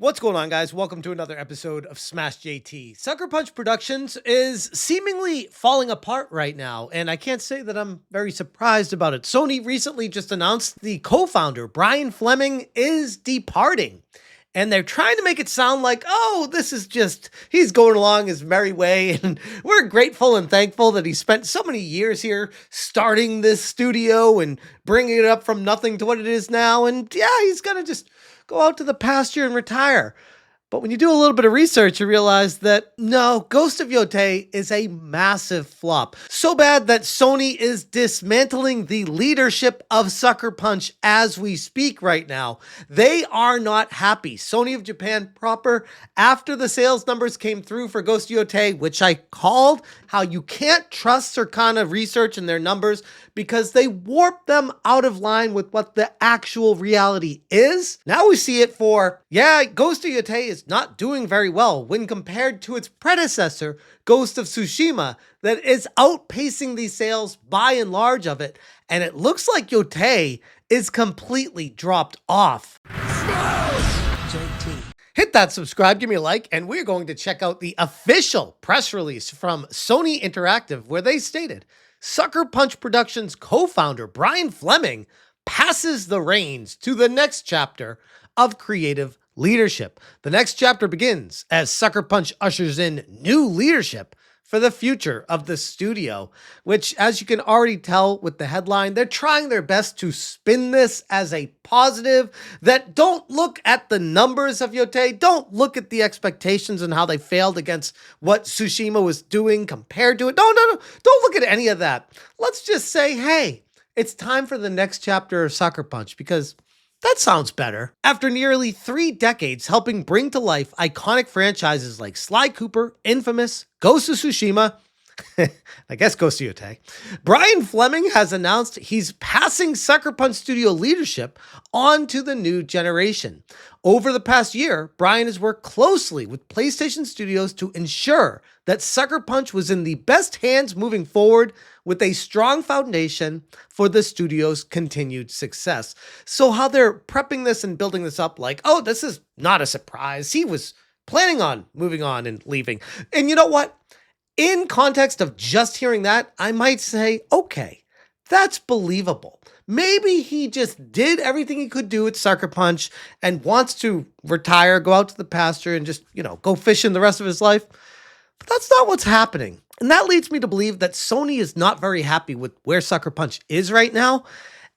What's going on, guys? Welcome to another episode of Smash JT. Sucker Punch Productions is seemingly falling apart right now, and I can't say that I'm very surprised about it. Sony recently just announced the co-founder, Brian Fleming, is departing. And they're trying to make it sound like, oh, this is just, he's going along his merry way. And we're grateful and thankful that he spent so many years here starting this studio and bringing it up from nothing to what it is now. And yeah, he's going to just go out to the pasture and retire. But when you do a little bit of research, you realize that no, Ghost of Yōtei is a massive flop. So bad that Sony is dismantling the leadership of Sucker Punch as we speak right now. They are not happy. Sony of Japan proper, after the sales numbers came through for Ghost of Yōtei, which I called how you can't trust Circana research and their numbers because they warp them out of line with what the actual reality is. Now we see it for, yeah, Ghost of Yōtei is not doing very well when compared to its predecessor, Ghost of Tsushima, that is outpacing the sales by and large of it. And it looks like Yōtei is completely dropped off. JT. Hit that subscribe, give me a like, and we're going to check out the official press release from Sony Interactive where they stated, Sucker Punch Productions co-founder Brian Fleming passes the reins to the next chapter of creative leadership. The next chapter begins as Sucker Punch ushers in new leadership for the future of the studio, which, as you can already tell with the headline, they're trying their best to spin this as a positive, that don't look at the numbers of Yōtei, don't look at the expectations and how they failed against what Tsushima was doing compared to it. No, don't look at any of that. Let's just say, hey, it's time for the next chapter of Sucker Punch, because that sounds better. After nearly 3 decades helping bring to life iconic franchises like Sly Cooper, Infamous, Ghost of Tsushima, I guess Ghost of Yōtei, Brian Fleming has announced he's passing Sucker Punch Studio leadership on to the new generation. Over the past year, Brian has worked closely with PlayStation Studios to ensure that Sucker Punch was in the best hands moving forward with a strong foundation for the studio's continued success. So how they're prepping this and building this up like, oh, this is not a surprise. He was planning on moving on and leaving. And you know what? In context of just hearing that, I might say, okay, that's believable. Maybe he just did everything he could do at Sucker Punch and wants to retire, go out to the pasture and just, go fishing the rest of his life. But that's not what's happening. And that leads me to believe that Sony is not very happy with where Sucker Punch is right now.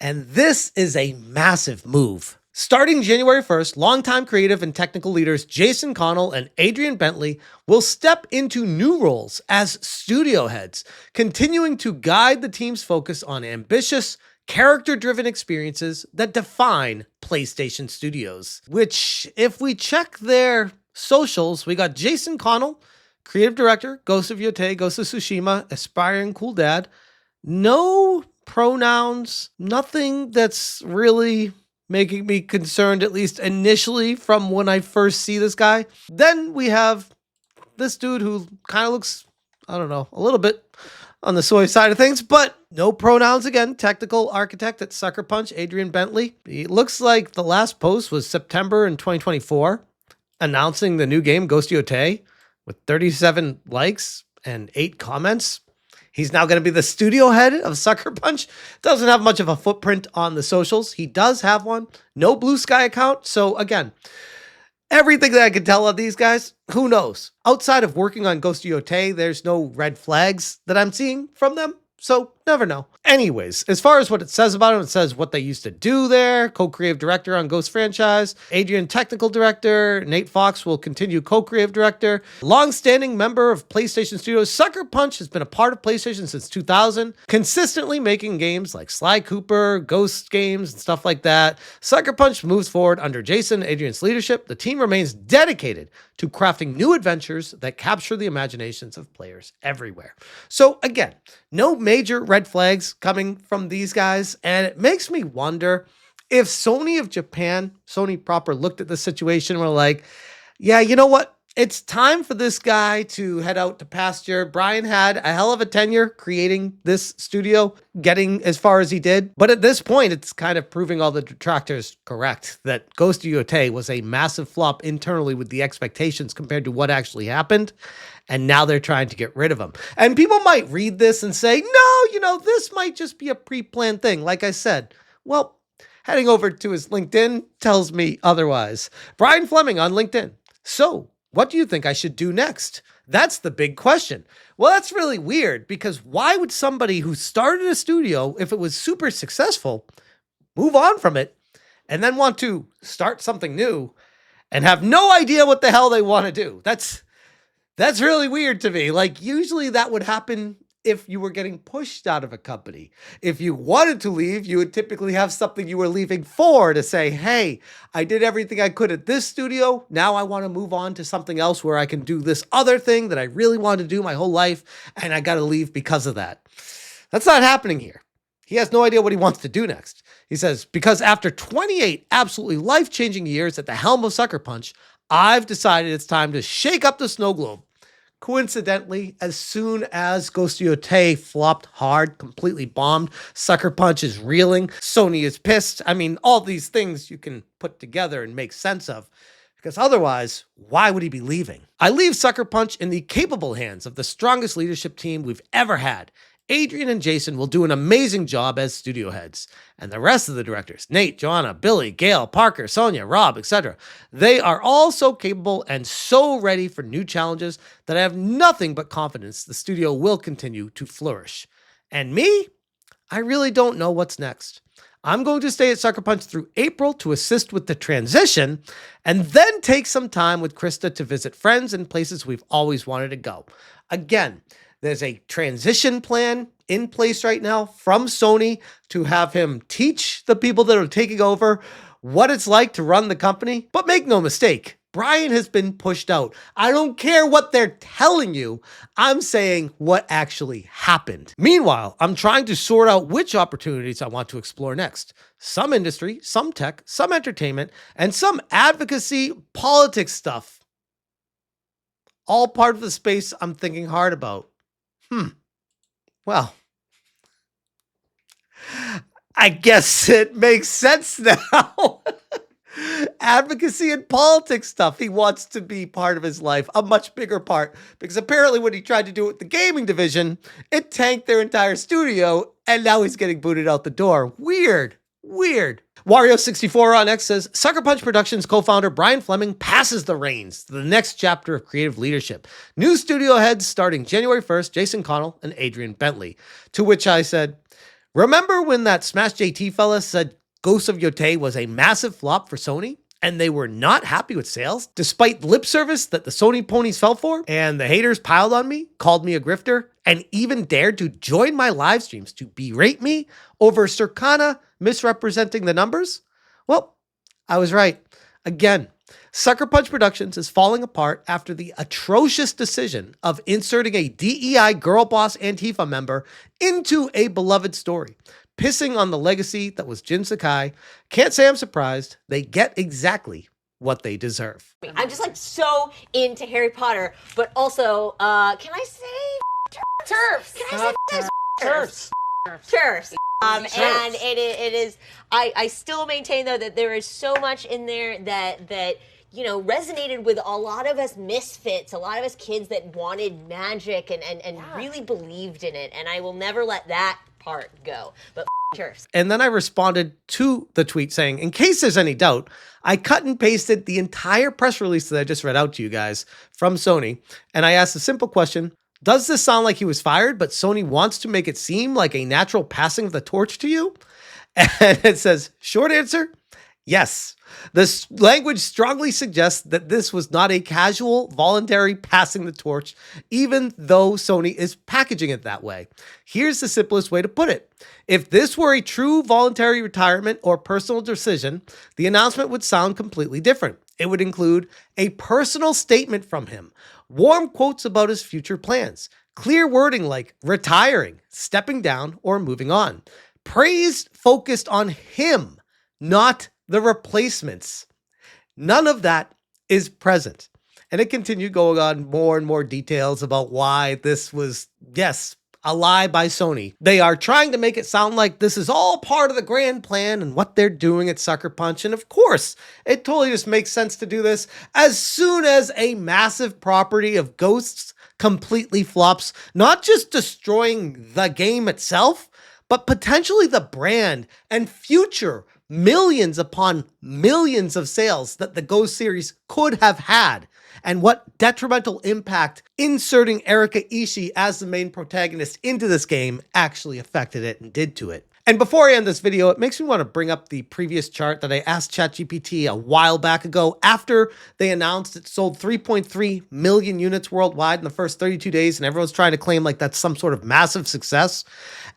And this is a massive move. Starting January 1st, longtime creative and technical leaders Jason Connell and Adrian Bentley will step into new roles as studio heads, continuing to guide the team's focus on ambitious, character-driven experiences that define PlayStation Studios. Which, if we check their socials, we got Jason Connell, creative director, Ghost of Yōtei, Ghost of Tsushima, aspiring cool dad. No pronouns, nothing that's really making me concerned, at least initially from when I first see this guy. Then we have this dude who kind of looks, I don't know, a little bit on the soy side of things, but no pronouns again. Technical architect at Sucker Punch, Adrian Bentley. It looks like the last post was September in 2024, announcing the new game, Ghost of Yōtei, with 37 likes and 8 comments. He's now going to be the studio head of Sucker Punch. Doesn't have much of a footprint on the socials. He does have one. No Blue Sky account. So again, everything that I can tell of these guys, who knows? Outside of working on Ghost of Yōtei, there's no red flags that I'm seeing from them. So never know. Anyways, as far as what it says about him, it says what they used to do there. Co-creative director on Ghost franchise. Adrian, technical director. Nate Fox will continue co-creative director. Long-standing member of PlayStation Studios. Sucker Punch has been a part of PlayStation since 2000. Consistently making games like Sly Cooper, Ghost games, and stuff like that. Sucker Punch moves forward under Jason and Adrian's leadership. The team remains dedicated to crafting new adventures that capture the imaginations of players everywhere. So again, no major red flags coming from these guys. And it makes me wonder if Sony of Japan, Sony proper, looked at the situation and were like, yeah, you know what? It's time for this guy to head out to pasture. Brian had a hell of a tenure creating this studio, getting as far as he did. But at this point, it's kind of proving all the detractors correct that Ghost of Yōtei was a massive flop internally with the expectations compared to what actually happened. And now they're trying to get rid of him. And people might read this and say, no, this might just be a pre-planned thing. Like I said, well, heading over to his LinkedIn tells me otherwise. Brian Fleming on LinkedIn. So, what do you think I should do next? That's the big question. Well, that's really weird because why would somebody who started a studio, if it was super successful, move on from it and then want to start something new and have no idea what the hell they want to do? That's really weird to me. Like, usually that would happen if you were getting pushed out of a company. If you wanted to leave, you would typically have something you were leaving for to say, hey, I did everything I could at this studio. Now I want to move on to something else where I can do this other thing that I really want to do my whole life, and I got to leave because of that. That's not happening here. He has no idea what he wants to do next. He says, because after 28 absolutely life-changing years at the helm of Sucker Punch, I've decided it's time to shake up the snow globe. Coincidentally, as soon as Ghost of Yōtei flopped hard, completely bombed, Sucker Punch is reeling, Sony is pissed. I mean, all these things you can put together and make sense of, because otherwise, why would he be leaving? I leave Sucker Punch in the capable hands of the strongest leadership team we've ever had. Adrian and Jason will do an amazing job as studio heads. And the rest of the directors, Nate, Joanna, Billy, Gail, Parker, Sonia, Rob, etc., they are all so capable and so ready for new challenges that I have nothing but confidence the studio will continue to flourish. And me? I really don't know what's next. I'm going to stay at Sucker Punch through April to assist with the transition and then take some time with Krista to visit friends and places we've always wanted to go. Again, there's a transition plan in place right now from Sony to have him teach the people that are taking over what it's like to run the company. But make no mistake, Brian has been pushed out. I don't care what they're telling you. I'm saying what actually happened. Meanwhile, I'm trying to sort out which opportunities I want to explore next. Some industry, some tech, some entertainment, and some advocacy, politics stuff. All part of the space I'm thinking hard about. Well, I guess it makes sense now. Advocacy and politics stuff. He wants to be part of his life, a much bigger part, because apparently when he tried to do it with the gaming division, it tanked their entire studio, and now he's getting booted out the door. Weird. Wario64 on X says, Sucker Punch Productions co-founder Brian Fleming passes the reins to the next chapter of creative leadership. New studio heads starting January 1st, Jason Connell and Adrian Bentley. To which I said, remember when that Smash JT fella said Ghost of Yōtei was a massive flop for Sony? And they were not happy with sales, despite lip service that the Sony ponies fell for? And the haters piled on me, called me a grifter, and even dared to join my live streams to berate me over Circana misrepresenting the numbers? Well, I was right. Again, Sucker Punch Productions is falling apart after the atrocious decision of inserting a DEI girl boss Antifa member into a beloved story, pissing on the legacy that was Jin Sakai. Can't say I'm surprised. They get exactly what they deserve. I'm just like so into Harry Potter, but also, can I say turfs? Can I say turfs? Turfs. And it is, I still maintain though that there is so much in there that resonated with a lot of us misfits, a lot of us kids that wanted magic and really believed in it. And I will never let that part go. But turfs. And then I responded to the tweet saying, in case there's any doubt, I cut and pasted the entire press release that I just read out to you guys from Sony. And I asked a simple question. Does this sound like he was fired, but Sony wants to make it seem like a natural passing of the torch to you? And it says, short answer, yes. This language strongly suggests that this was not a casual, voluntary passing the torch, even though Sony is packaging it that way. Here's the simplest way to put it. If this were a true voluntary retirement or personal decision, the announcement would sound completely different. It would include a personal statement from him, warm quotes about his future plans, clear wording like retiring, stepping down, or moving on. Praise focused on him, not the replacements. None of that is present. And it continued going on more and more details about why this was, yes, a lie by Sony. They are trying to make it sound like this is all part of the grand plan and what they're doing at Sucker Punch. And of course, it totally just makes sense to do this as soon as a massive property of Ghosts completely flops, not just destroying the game itself, but potentially the brand and future millions upon millions of sales that the Ghost series could have had, and what detrimental impact inserting Erika Ishii as the main protagonist into this game actually affected it and did to it. And before I end this video, it makes me want to bring up the previous chart that I asked ChatGPT a while back ago after they announced it sold 3.3 million units worldwide in the first 32 days, and everyone's trying to claim like that's some sort of massive success.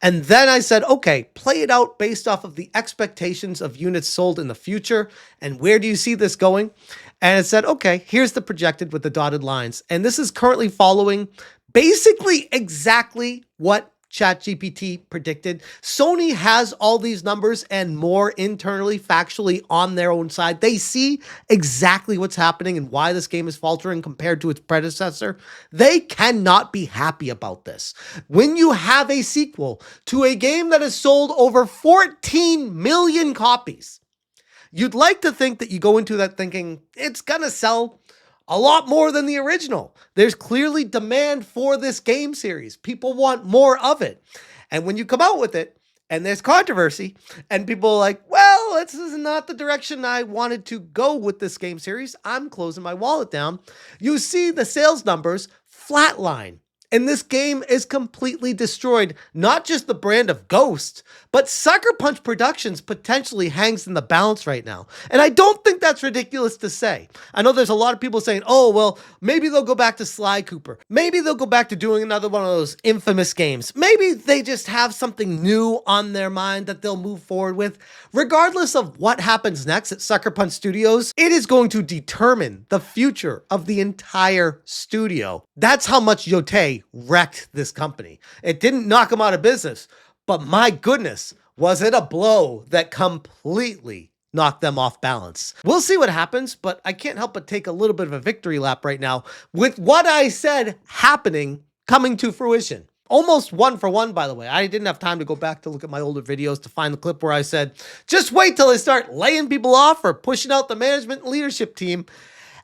And then I said, okay, play it out based off of the expectations of units sold in the future, and where do you see this going? And it said, okay, here's the projected with the dotted lines. And this is currently following basically exactly what ChatGPT predicted. Sony has all these numbers and more internally, factually on their own side. They see exactly what's happening and why this game is faltering compared to its predecessor. They cannot be happy about this. When you have a sequel to a game that has sold over 14 million copies, you'd like to think that you go into that thinking it's gonna sell a lot more than the original. There's clearly demand for this game series. People want more of it. And when you come out with it and there's controversy and people are like, well, this is not the direction I wanted to go with this game series, I'm closing my wallet down, you see the sales numbers flatline. And this game is completely destroyed. Not just the brand of Ghost, but Sucker Punch Productions potentially hangs in the balance right now. And I don't think that's ridiculous to say. I know there's a lot of people saying, oh, well, maybe they'll go back to Sly Cooper. Maybe they'll go back to doing another one of those infamous games. Maybe they just have something new on their mind that they'll move forward with. Regardless of what happens next at Sucker Punch Studios, it is going to determine the future of the entire studio. That's how much Yōtei wrecked this company. It didn't knock them out of business, but my goodness, was it a blow that completely knocked them off balance. We'll see what happens, but I can't help but take a little bit of a victory lap right now with what I said happening coming to fruition. Almost 1 for 1, by the way. I didn't have time to go back to look at my older videos to find the clip where I said, just wait till I start laying people off or pushing out the management and leadership team.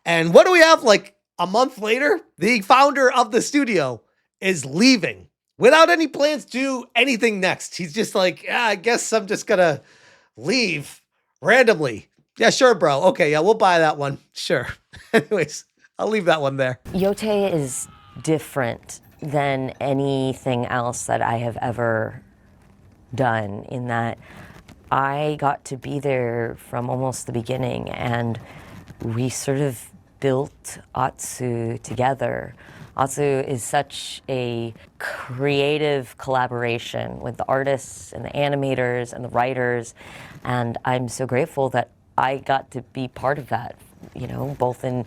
And what do we have like a month later? The founder of the studio is leaving without any plans to do anything next. He's just like, yeah, I guess I'm just gonna leave randomly. Yeah, sure, bro. Okay, yeah, we'll buy that one. Sure. Anyways, I'll leave that one there. Yōtei is different than anything else that I have ever done in that I got to be there from almost the beginning, and we sort of built Atsu together. Atsu is such a creative collaboration with the artists and the animators and the writers, and I'm so grateful that I got to be part of that, you know, both in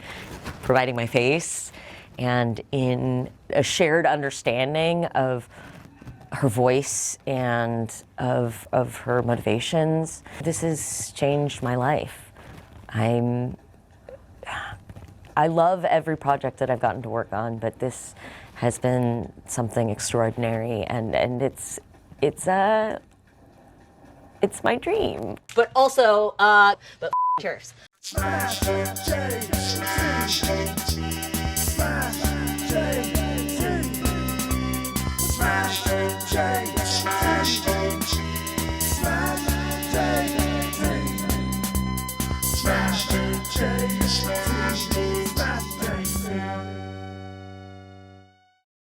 providing my face and in a shared understanding of her voice and of her motivations. This has changed my life. I love every project that I've gotten to work on, but this has been something extraordinary, and it's my dream. But also, but cheers. Smash Yōtei.